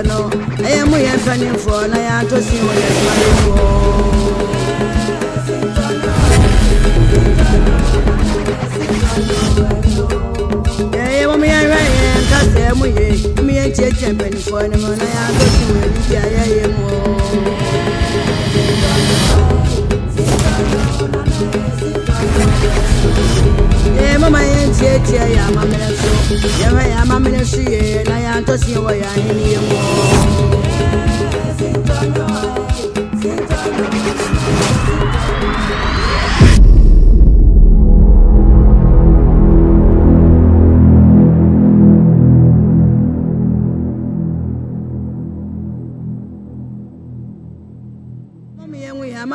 no I am we are fanning for na ya to see what you yeah me I right cause me and champion for no na ya to see what yeah yeah mama and tia ya mama so ya mama so ye na ya to see what ya ni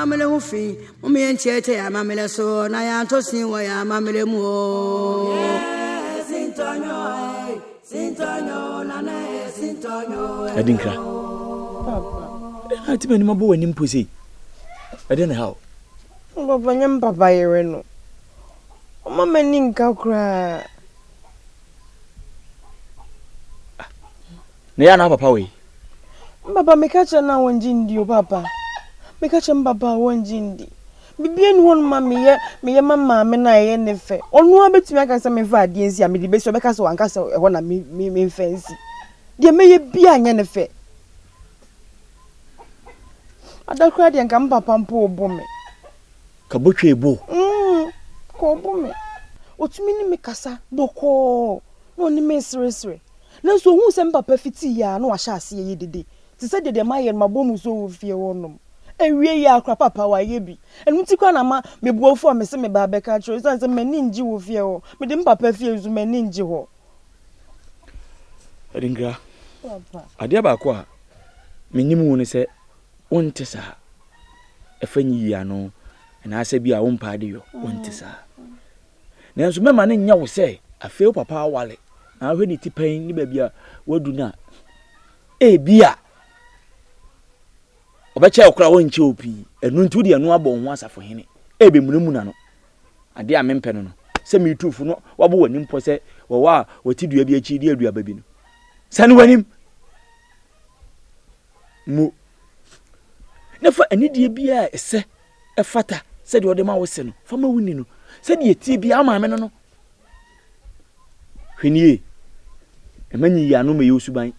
mamele hufi mumye nchete ya mamele so na ya tosi wa ya mamele mu sintonyo na ne sintonyo Adinkra papa ati mani mabo wani mposi ade na how papa nyam papa yere no mama ni nka kura na ya na papa we papa mekacha na wonji ndio papa mekacha mbaba wonji ndi bibie nu won ma me mama me na ye ne fe onu abetumi aka se me fa ade nsi a me di be so beka se wanka se e ho na me fancy de me ye bia anya ne fe adakura de nka mbaba mpo obo me ka botwe ebo ko obo me otumi ni me kasa boko no ni me sresre na so hu se mbaba fiti ya na wa sha ase ye dede ti se dede ma ye mabo mu so wo fie wonom ewie ya akra papa wa ye bi enu ti kwa na ma mebuofo a me se me ba beka tro so mani nji wo fie ho me de papa fie zu mani nji ho Adinkra papa ade ba ko a menyimu ne se wonte sa efanyi ya no na ase bi a wompa ade yo wonte sa na enso mema ne nya wo se afeo papa awale na ahwe ni tipan ni ba bia wadu na bia obeche okra wonche opi enu ntu de enu abon ho asafo hene ebe munamuna no ade a mempe no se mitufu no wabo wani mpo se wa watidua bi achi de adua babi no sane wanim mu nefa anidie bia ese efata se de ode ma wo se no fama wuni no se de eti bia ama me no hwenie emanyi ya no me yosuban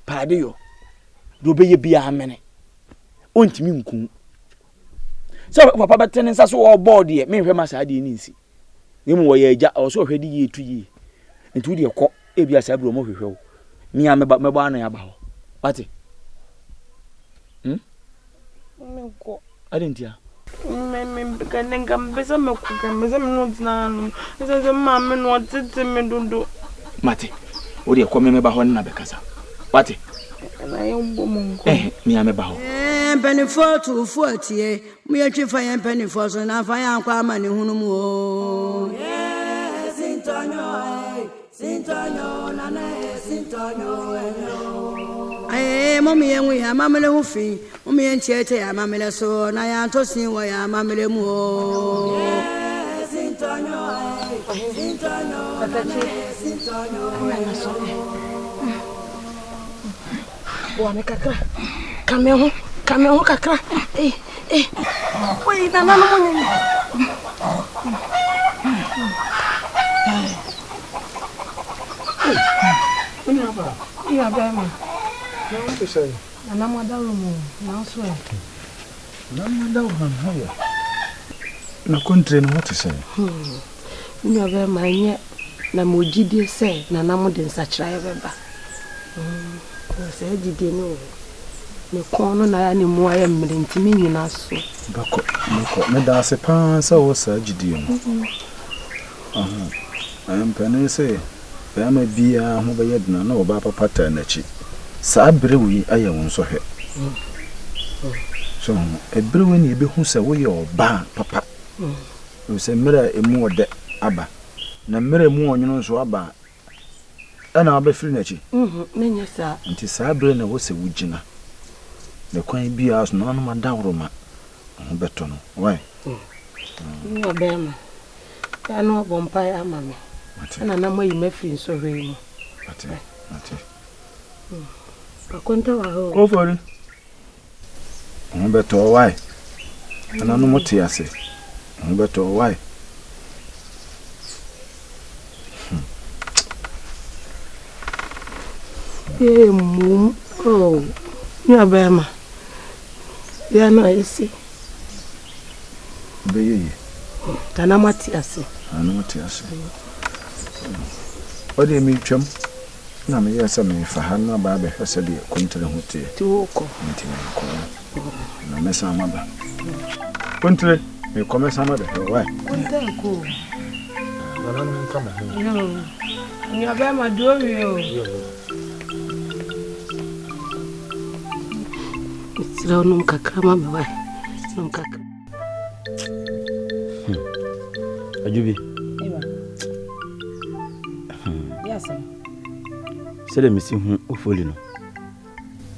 paade yo do be ye bia amene ontimi nku so papa betene nsa so wo board ye me hwe ma sa de ni nsi nimu wo ye agya o so hwe de ye tu yi ntu de ekọ ebia sa bro mo hwehwe wo mi a meba na ya ba ho pati me ko adentia me kanenga mbesa me ku kan mbesa me no dina no se ma me no tete me dodo mate wo de ekọ me meba ho na bekasa pati na ye mbo monko mi a meba ho penny for to 40 me a twi fa penny for so na fa ya kwa ma ne hunu mu o sintonyo na ne sintonyo mommy and we have mamele hufi mommy and chete ya mamele so na ya to sin wa ya mamele mu o sintonyo boa me kakra Kameo kakra oi na no munye iya ba ma na what say na madawo mu na so na madawo han haya na kontre na what say iya ba ma nye na mojidie se na namode nsachira beba se jidie no ne kono na ya ne mu aye mmere ntimi nyina so bako me da se pa sa wo sa jidie no am pene se ba ma bia ho ba yedna na wo ba papa ta na chi sa brewi aye won so hwe so ebrewi ni ebe hu se wo ye oba papa o se mera emu ode aba na mera mu onyono so aba ana aba firi na chi menye sa nti sa bre na wo se wugina ne kwan bia so na no ma dawro ma ho beto no why ni obema ya no bompa ya mama ana na moyi mafiri so hwe mu ate Akonta wa ho. Go for it. Beto why? Ana no mote ase. Beto why? Mum. Oh. Ya bema. Ya no ese. Beye. Kana mati ase. Ana mote ase. Ode mi twam. Na me yesa me fa ha na ba be hwese de kontre hote. Ti woko. Nti ko. Na mesa maba. Kontre me komesa maba. Why? Konta ko. Na no kama ho. No. Ya bema do yo. Sira num kakra ma me wa. Num kakra. Ajubi. Ewa. Yes. Sede misi hu ofoli no.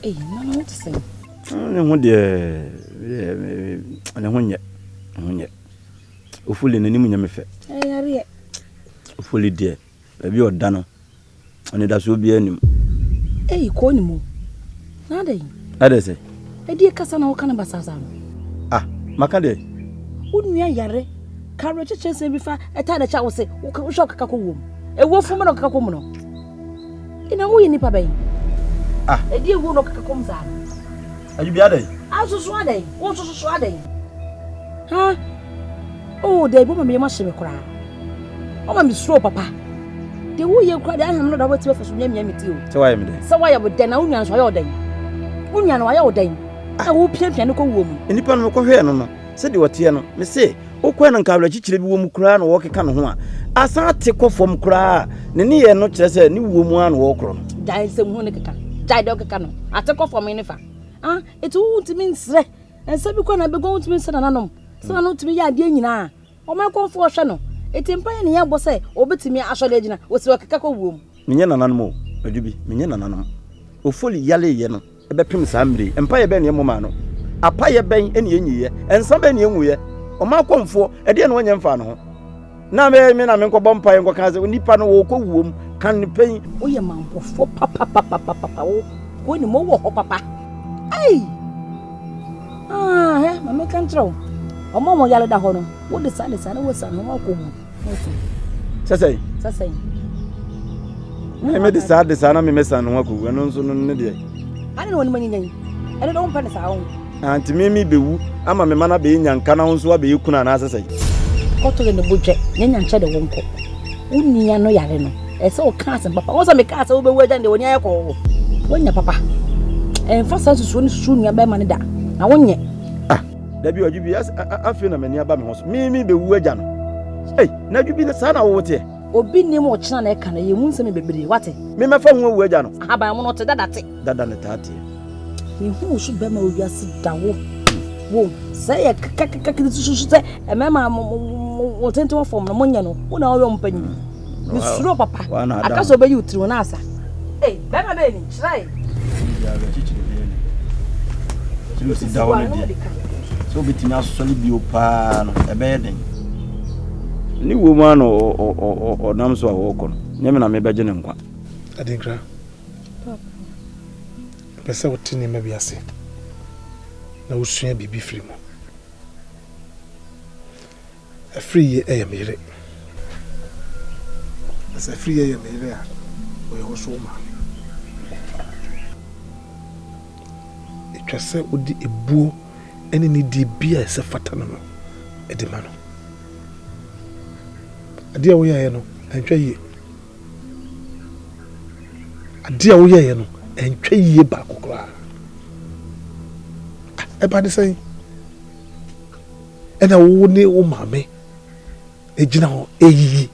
No what to say. Ne ho de ne ho nye. Ofoli ne nimu nyame fe. Yare. Ofoli de abi oda no. Oni da so bi anim. Ko ni mu. Na dai. Ade se. Edi kasa na wo kana basasa no. Ah, maka de. Unua yare. Karo cheche se bi fa eta na cha wo se wo sho kaka ko wom. Ewo fu me no kaka ko mu no. Ina wo yini pa bai. Ah, edi ewo no kaka ko mu za. Ajubi ade. Asusu ade. Wo susu ade. Ha? Oh, de bo me ma hye me kura. O ma mi suro papa. De wo ye kura de aham no da wo ti be faso nyamia meti o. Se waye me de. Se waye bo de na unua so ye odan. Unua no waye odan. Ah, wo piapia ne ko wo mu. Enipa no ko hwe no. Se de wote no. Me se okwa na nkabla chichire bi wo mu kura na wo keka no ho a. Asa ate kofom kura. Ne ne ye no kire se ne wo mu an wo kro no. Dai se mu ho ne keka. Dai de keka no. Ate kofom ne fa. Ah, etu untimi nsre. Ensa bi kwa na begon untimi nsre nanom. Sa na untimi ya ade nyina. O ma konfo hwe no. Etimpa ne ya bo se obetimi asole agina. Osi okeka ko wo mu. Menye nananom o. Adubi, menye nananom. Ofoli yale ye no. Ebe pem sa mbre. Empa ye be ne mo ma no. Apa ye ben ene yenyiye. Ensa be ne yenwuye. O ma konfo e de ne wanya mfa no ho. Na me na me nkobọ mpa ye nkoka se nipa no wo ko wuom kan ne pen. O ye manbofo papa wo ni mo wo ho papa. Ai. Ah, mama kan tro. O mo yale da ho no. Wo de sa na wo sa no ko mu. Sasai. Na me de sa na me mesa no ko no nso no ne de. Ani no ni manyi. Ani do mpa ne sa ho. Anti mimi bewu ama me mana be nyanka na nso abe yekuna na asasai. Koto ne budget nyanya nche de wonko. Unia no yare no. E se o kan papa. O se me kan se wo be wu agya de woni ayeko. Wonya papa. Fa sa susu ni susu nua be ma ne da. Na wonye. Ah, da bi ojubi afi na mani aba me ho so. Mimi bewu agya no. Ei, na ojubi na sa na wo wote. Obi ni mo china na e kan ye mu nsem bebere wate. Me mefa ho wu agya no. Aba mo no te dada te. Dada ne taate. Ni hu su be ma owiase dawo. Wo, say ya kaka susu se e mema mo tento wa form na monye no. Wo na wo mpanyi. Ni suro papa. Akaso be yutri wo na asa. Ei, be ma be ni try. Ya ga chichire be ni. Chilo si dawo ne die. So bitimi asosole bi opa no e be den. Ni wo ma no o nam so a wo ko no. Nyeme na me beje ne nkwa. Adinkra. Pesa wotini me biase. Na usua bibi firi mu. Afri ye eyemere. Asa afri ye eyemere a o ye hoso ma. Etwase odi ebuo ene ni di bia se fata no edi ma no. Ade a wo ye no antwa ye. Ade a wo ye no antwa ye ba kokora. Eba de say ena wo ne wo mame ejina ho eyi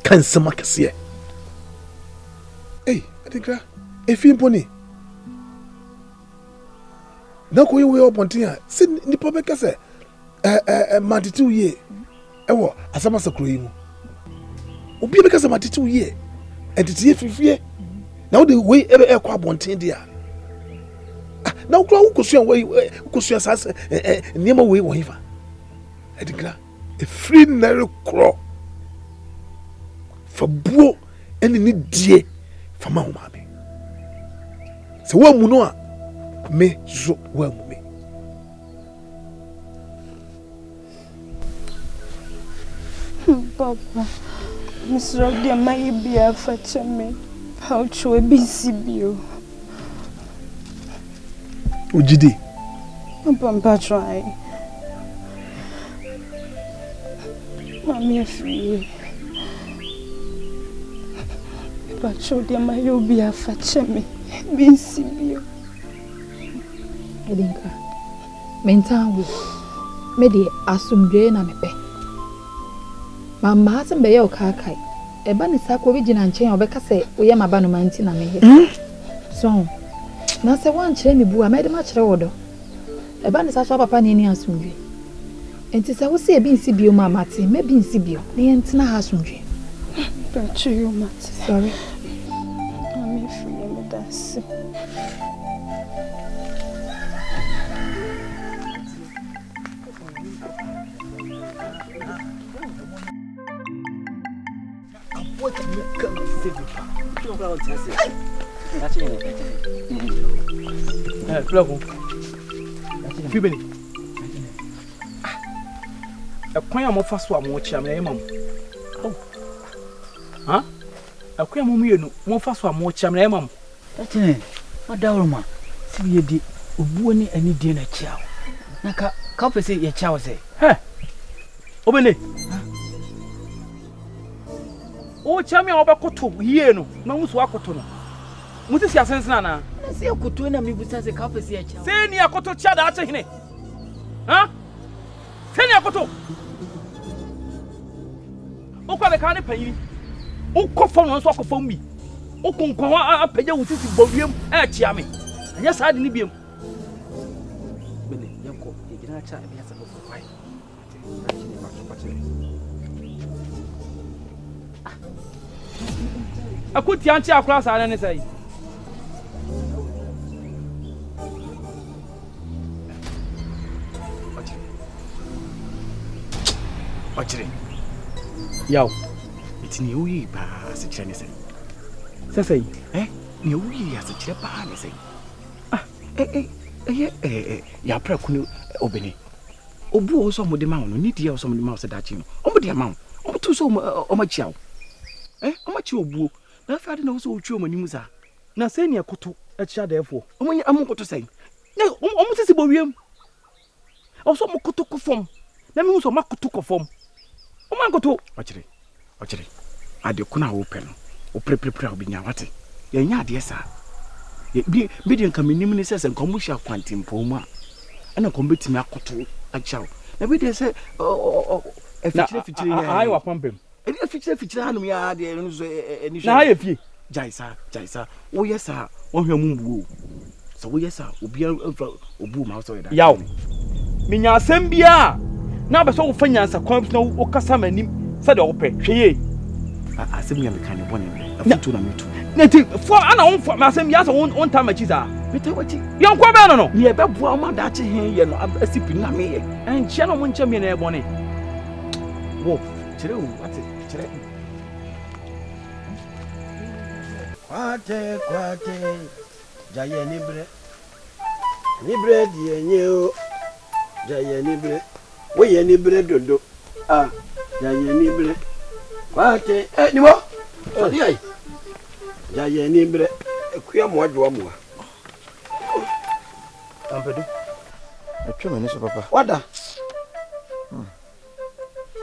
kan sema kese adikra efi mponi na ko yewe opontin a se nipa be kese matitu ye ewo asama sakro yi mu obi be kese matitu ye entiti fifie na wo de we ebe kwa bontin dia na ukra ukosua we ukosua sasa niema we wo hifa edikra e free nare kro fa buo ene ni die fa ma ho mame sɛ woamu no a me so woamu me Papa, Miss Rodia may be a fetcher me. How to be Sibio? Ujidi. Papa, try. Mammy, free. But Rodia may be a fetcher me. Be Sibio. Edinka. Mentangu. Medi asumdwe na mepe. Mama hasem be ye okakai. Eba ni sako bi gina nchen obeka se oye maba no manti na mehe. So, na se wan kire mi bua mede ma kire wodo. Eba ni saso papa ni asumdwe. Enti se wo se ebi nsi bio mama te, me bi nsi bio. Na ye ntina ha asumdwe. But you mate. Sorry. I'm free me dance. What can you come and say? You don't want to say. That's it. Look. Fibeni. Akwan am fa so am wo chia me mam. Oh. Ha? Akwan am mienu, mo fa so am wo chia me mam. That's it. What dawruma? Si ye di obuo ni ani die na chia. Na ka pese ye chia wo say. He. Obene. O chia me obakoto yie no, na muso akoto no. Muti si asensena na. Si akoto na mi busa se ka pese ye chia. Se ni akoto chia da ache hene. Ha? Se ni akoto. O kwa be ka ne panyi. O ko fam no so akofam bi. O konkon apagya wo sisi bowiem e chia me. Anya sa de ni biem. Bele yanko e gina cha e ya sa ko fai. Akuti anchi akura sa ne sai. Ochire. Yaw. Itini uyi ba se kire ne sai. Sasai. Ni uyi ya se kire ba ne sai. Ya pra kunu obeni. Obu o so mo de ma no ni die o so mo de ma o se dachi no. O mo de ma o to so o ma chia o. O ma chia obu. Na fa de na o so o twa o manimu sa. Na se ni akoto a chia defo. O mo nya amonkoto sai. Na o mo sisi bowiem. O so mo koto ko fom. Na mi so ma koto ko fom. O man koto. Ochire. Ade kuna wo pe no. O prepare obinya wate. Ya nya ade sa. Bi de nka menim ni sese nka mo hia kwantimpo mu a. Ana ko betimi akoto a chaw. Na bi de se fichire ya. Ai wa pampem. Fichire hanum ya ade no so eni Na ha ye fie. Jaisa. Wo yesa, wo hwa mu mbuo. So wo yesa, obi obu ma so yeda. Yaw. Minya asem bia na be so wo fanya nsa kwan na wo kasa manim se de wo pe hweye. Asem ya mekane bone afutu na metu. Neti fo ana won fo asem ya so won ta machi za. Metawachi. Yan kwa be no. Ni e be bua ma da che hen ye no asipi na me ye. Enche no mo nche me na e bone. Wo, chire wo, ate, chire. Kwate, jaye nibre. Nibre di enye o. Jaye nibre. Wo ye nibre dodo. Jaye nibre. Kwate, niwo. Sadi ai. Jaye nibre. Ekuya mo adwo mo. Ampedu. Etwe me ni so papa. Wada.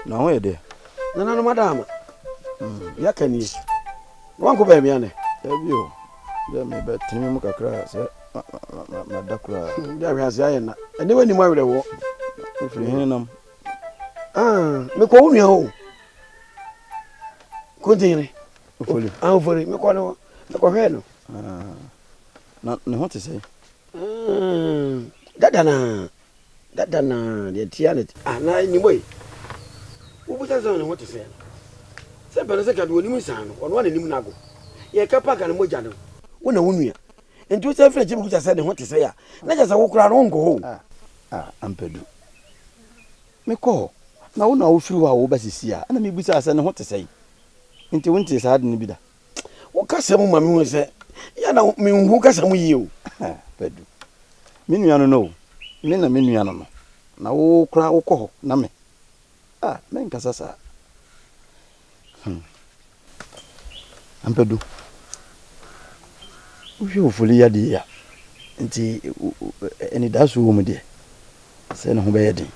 Na ho ye de. Nana no madama. Ya kani. Wanko ba mi ane. Ebio. Ya me be tini mu kakra se na dakura. Ya wi ase aye na. Ene wani mu awre wo. Ofiri hin nam. Me ko unu ho. Kontine. Ofori. Ofori me ko no. Me ko hwe no. Na ne ho te sei. Dada na de tianet. Na ni boy. Ubuta zo ne ho te sei. Se bele se ka do ni mu san no. Ono na ni mu nago. Ye ka paka na moja no. Wo na wonu ya. Enti se fre chibu kuta se ne ho te sei a. Na ja se wo kura no ngo ho. Ampedu. Me ko na wo na wo firi wa wo basisi a. Na me busa se ne ho te sei. Enti wonte sa ade ne bi da. Wo ka se mu ma me hu se Ya na me hu kasa mu yi o. Pedu. Me nua no. Me na me nua no. Na wo kra wo kɔ na me. Me nkasa sa. Ampedu. Uhwe ofuli ya di ya. Nti eni dasu wo mu de. Se na ho be yedin.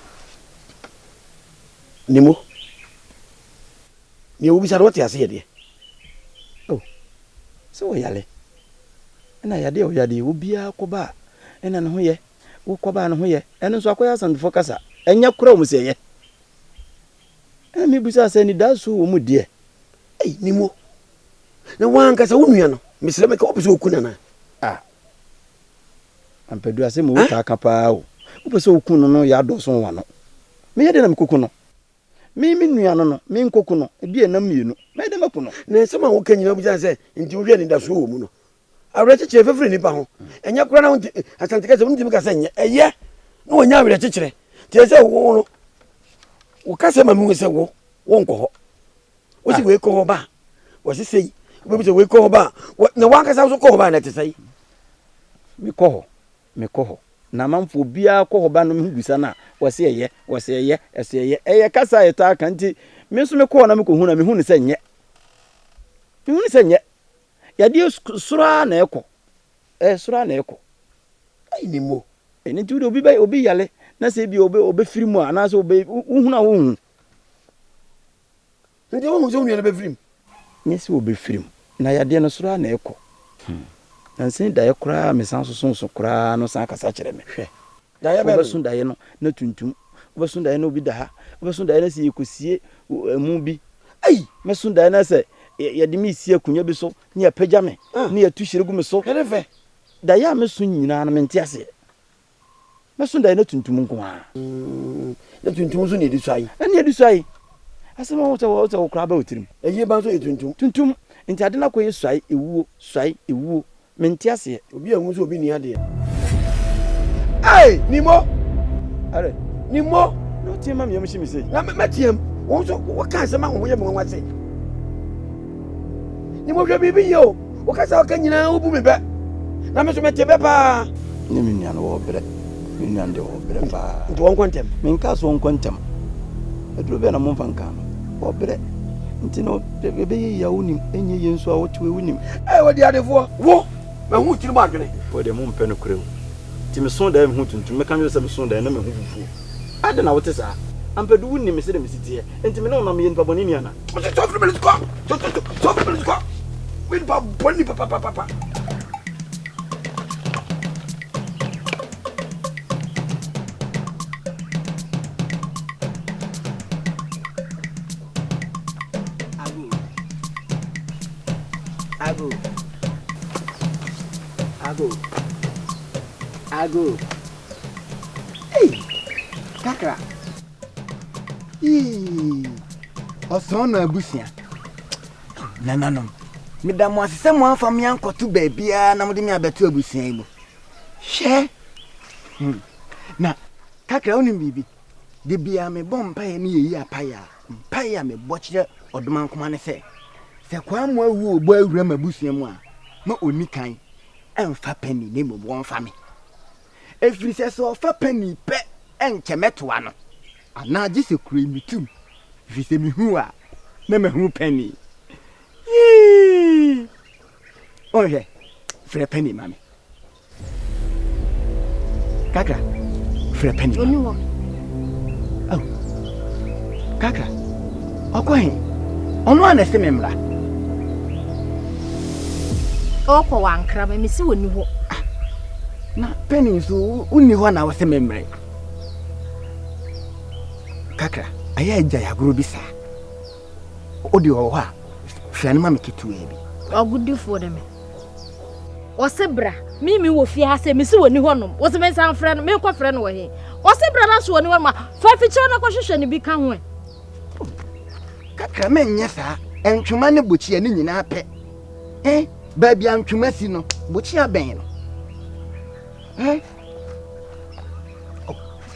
Nimo. Ni obi sa do te ase ye de. So wo yale. Na yade o yade obi akoba. Ena ne ho ye. Wo koba ne ho ye. Eno so akoya sandfo kasa. Enya kura mu se ye. Mi busa se ni dasu wo mu de. Nimo. Na wan kasa wo nua no. Misle me ka obi so okuna na. Ampedu ase mo ta kapa o. Wo so okunu no ya do so wa no. Me yede na me koku no. Me nua no me nkoku no. E bi enam mienu. Me de maku no. Na se ma wo kanyina busa se nti wo hwe ni dasu wo mu no. Awre chechire fefere nipa ho. Enya kura na wo asante kasa wo ntimi kasa nye. Eye. Na wo nya awre chechire. Ti se wo no. Wo kasa ma mu se wo nko ho. Wo si we ko ho ba. Wo si sei. Wo bi se we ko ho ba. Na wan kasa so ko ho ba na te sei. Me ko ho. Na manfo bia ko ho ba no me busa na wo se eye, ese eye. Eye kasa eta kanti me so me ko na me ko hu na me hu ne se nye. Me hu ne se nye. Ya di sura na eko. Sura na eko. Nimo. Eni ti obi yale na se bi obe firi mu ana se obe hu na wo hu. Nti wo hu so nua na be firi mu. Nye se obe firi mu. Na ya di no sura na eko. Nansen da ye kura me san so kura no san kasa kire me hwe. Da ye be sun da ye no na tuntum. Obe sun da ye no obi da ha. Obe sun da ye na se yekosie emu bi. Me sun da ye na se ye de mi sie akunya bi so ne apagya me ne ya tu hyire gu me so. Kere fe. Da ya me sun nyina na me ntia se. Me sun da ye na tuntum nko ha. Na tuntum so ne di swai. Ne di swai. Asema wo te wo kura ba otirim. Eye ba so ye tuntum. Tuntum. Nti ade na ko ye swai ewuo. Mentiase obi ehun so obi ni ade. Nimo. Are. Nimo. No tiema me yamshi mi sei. Na metiem. Wo so wo kan se ma wo ye mo nwase. Nimo hwe bibi yo. Wo ka sa wo kan nyina wo bu me be. Na me so metie be pa. Ni mi nua no wo bre. Mi nua de wo bre pa. Nti won kwantem. Mi nka so won kwantem. Eduro be na mo mfa nka no. Wo bre. Nti no be ye ya wonim enye ye nso a wo tewe wonim. Wo di adefo. Wo ma hu tiri ma adwene. Wo de mo mpe no kure wo. Ti me so da me hu tuntum me kan yo se me so da na me hu fufu. Ade na wo te sa. Ampedu wonim me se de me sitie. Nti me no na me ye npa boni ni ana. So for me let's go. So for me let's go. We pa boni papa. Ago. Hey, kakra. Oso na abusia. Nanano. Me da mo asese mo afa me ankoto ba bia na mo de me abeto abusia ibo. Hwe. Na kakra onim bibi. De bia me bompa ye ne yeyi apaya. Mpaya me bochire odoman koma ne se. Se kwa mo awu obo awura mabusia mu a. Ma oni kan. Emfa pani ne mo bo mfa me. Efiri se so fa pani pe enche metoa no. Ana je se kure mitum. Fi se mi hu a na me hu pani. Oye. Frɛ pani mami. Kakra. Frɛ pani. Oni wo. Oh. Kakra. Okohin. Ono ana se memra. Okwo wankra me si woni ho. Na penny so unni ho na wo se memre. Kakra, aya agya ya goro bi sa. Odi ho ha. Hwɛ ne ma me ketu e bi. Ogudifo de me. Osebra, mimi wo fie ha se me si woni ho no. Wo se me san frɛ no, me kɔ frɛ no wo he. Osebra na so woni wo ma. Fa fiche na kɔ hwehwɛ ne bi ka ho. Kakra me nya sa. Entwuma ne bochi ani nyina pɛ. Ba bia ntwuma si no, bochi aben no.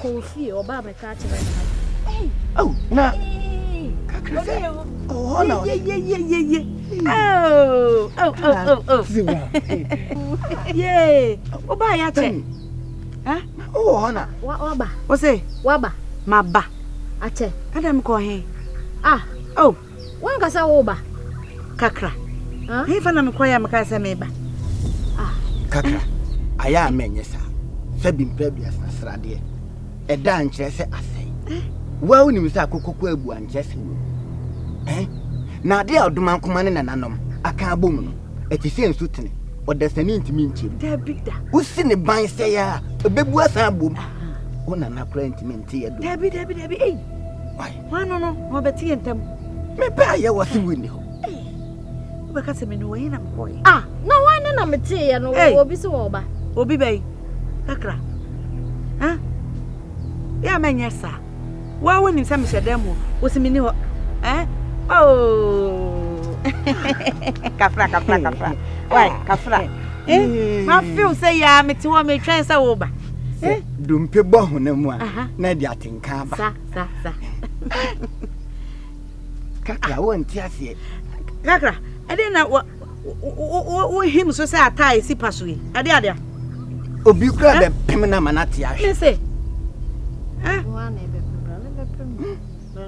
Kofi o ba me ka che ba. Oh, na. Kakra. Oh, Honor. Yeah. Oh. Yeah. Oba ya che. Huh? Oh, Honor. Waba. What's it? Waba. Maba. Ache. Adam ko he. Ah. Oh. Wan kasa woba. Kakra. He fa na me koya me ka se me ba. Ah. Kakra. Aya amenye sa. Fe bimpa bia srade. Eda nkyere se asai. Wa unim se akokoko abu ankyere se wo. Na de oduma nkoma ne nananom aka abom no. Eti se nsutene. Odasani ntimi nkyem. Da big da. Usi ne ban se ya. Obebu asan abom. Ona na kra ntimi nte ye do. Dabi. Eh. Why? No. Mo beti entem. Me ba ye wasi wini ho. Oba ka se me no yin na mkoy. Ah, no one na me tie ye no obi se wo ba. Obi bey. Kakra. Ha? Ya menye sa. Wa woni se me hyedam ho. Osimi ni ho. Oh. Kafra. Why, Kafra? Ma feel say ya me ti wo me twen say wo ba. Dumpe bo ho na mu a na di atenka ba. Sa. Kakra won ti ase. Kakra, ade na wo him so say atai si paso yi. Ade. Obi kura be pem na manate ahwe. Me say. Wa na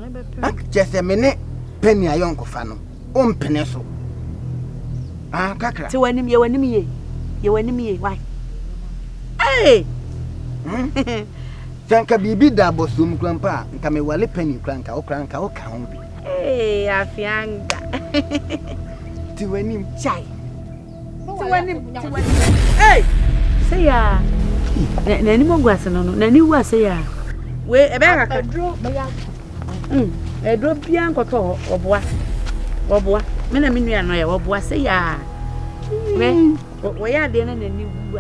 be pem. Jese me ne penny ayonko fa no. O mpene so. Kakra. Ti wanim ye. Why? Hey. Tanka bibi da bosum krampa nka me wale penny kranka o ka ho bi. Afianga. Ti wanim chai. Ti wanim. Hey. Say ya. Na ni mongo ase no. Na ni wu ase ya. We ebe aka Pedro be ya. Edro bia nkoto oboa. Me na menu ano ya oboa say ya. We ya de na ni wu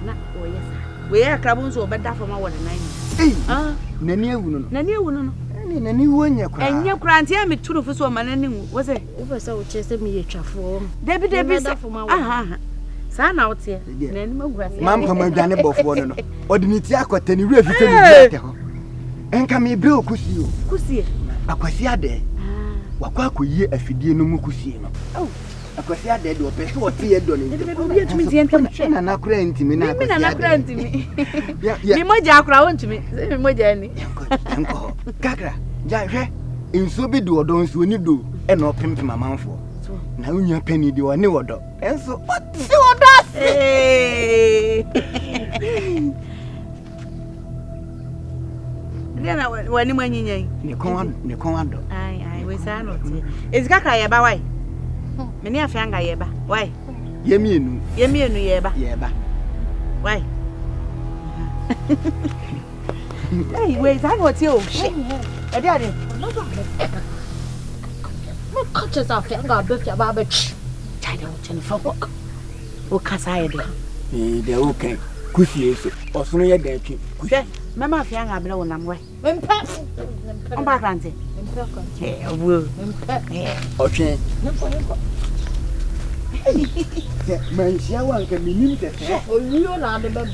na o ya sa. We ya krabo nso obeda fama wo de nan. Nani ewu no. Nani wonya kwa. Enye kura ntia me turu fu so ma nani wu. Wo se wo pese wo chese me ye twafo. Debi sa na wote. Nani magu ase. Mampa madwane bofo no. Odiniti akwata ni wura fife ni biate ho. Enka me be okusie. Kusie. Akwasi ade. Wakwa akoyie afidie no mu kusie no. Akwasi ade de opese wote ye do ni. Obi atumi tie nkam. Na na kura ntimi na akwasi ade. Na kura ntimi. Mi moja akura wontumi. Mi moja ni. Enko. Kakra. Ja hwe. Enso bi do odo nso ni do. E na opempem amanfo. Na unya penny di woni wodo. Enso oti wodo ase. Nena wani mwanyinyai. Ni kon ado. Ai we sa no ti. Ezika ka yeba wai. Me ni afianga yeba. Wai. Yemienu yeba. Wai. Hey, we sa no ti o. Shit. Ade. Mo kache za afianga be fia ba be chi. Chai o chene fok. O kasa ye de. De okay. Kusie so. Osono ye de atwi. Kusie. Mama afianga abele wonam wai. Mempa. On ba krante. Mempa krante. Owo. Mempa. Otwe. Manchia wan ka minim te. O liyo na de ba bu.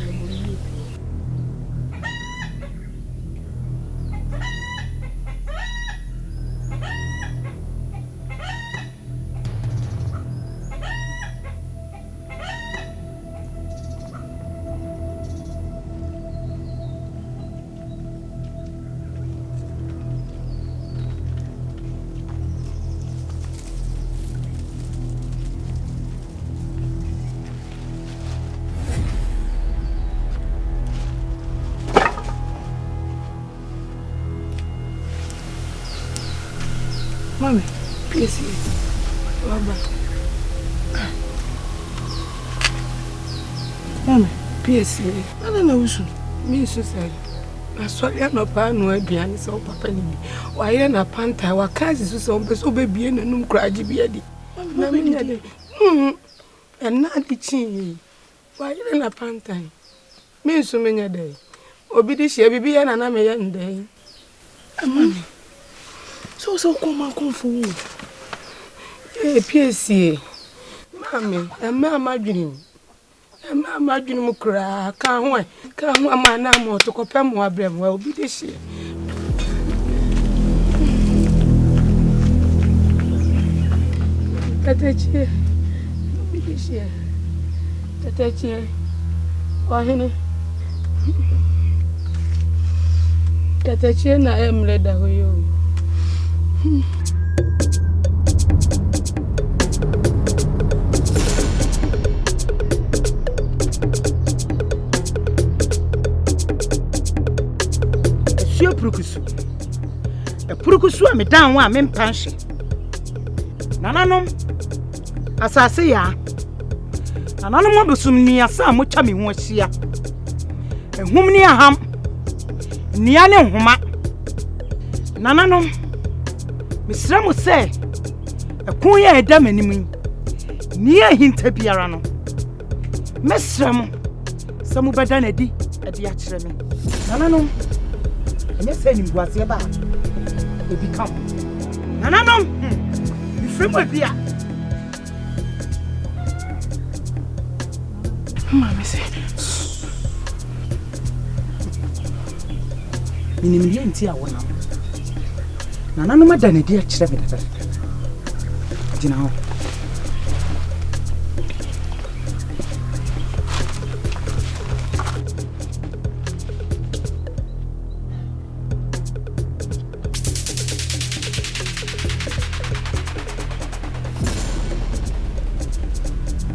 Mami, please. Baba. Mami, please. Ana usu. Mi so say. Asori na pa no aduane so papa ni bi. Wa ye na panta wa kazi so so be so be bie na num kraji bia di. Na mi nya de. Na di chi. Wa ye na panta. Mi so me nya de. Obi di hia bibi ya na me ye ndai. Mami. So come on, come for you. PSC. Mami, I'm dream. I'm dream cry. Can't wait. Can't want my name to compare more blame. Well, be this year. Tatechie. Bishie. Tatechie. Wahine. Tatechie na emleda huyo. Sio purukusu. Purukusu a me dan wa me mpanhye. Nananom asase ya. Nananom abusum ni asa mo cha me ho ahia. Ehum ni aham. Nia ne nhoma. Nananom misra mo se ekun ya eda manim ni ahinta biara no. Mesra mo se mo beda na di e dia kire me. Nananom anya se ni buase ba e become. Nananom mi fremo bia. Mama se minimili nti a wona. Nananom ada na di a kire me dada. Dina ho.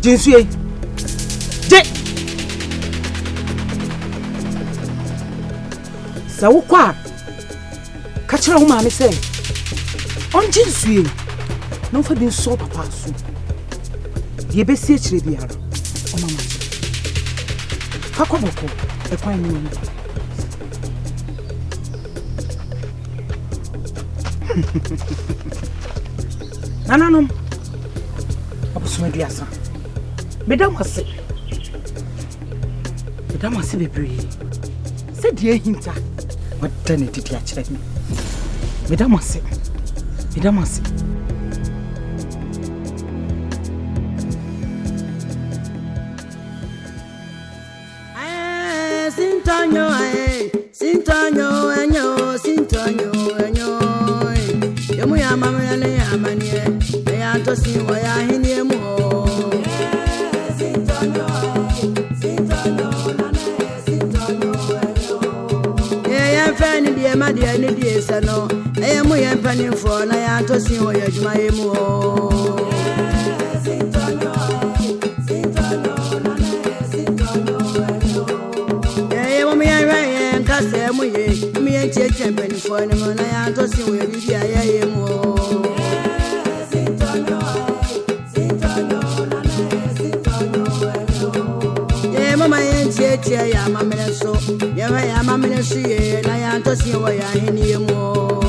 Jinsuye. Je. Sawo kwa. Ka kire ho ma me se. On jinsuye. No fa bin so papa so. Ye be si kire biara. O mama. Ka ko boko. E kwan ni ni. Nananom. Abusuma diasa. Madam wase bebre. Se die hinta. Wadda ne titi a kire me. Madam wase. Sintonyo. Yemu ya mamele ya manie. Ya to si wa ya hinie mu. Ma dia ni die sano e mu ye mpanin fo na ya to sin wo yadwuma ye mu o sintonyo e mo me ye nka se mu ye mi ye cheche mpanin fo ni mo na ya to sin wo bibia ye mu o sintonyo ye mama ye cheche ya mamele so ye ya mamele so ye na ya to sin wo ya hini ye mu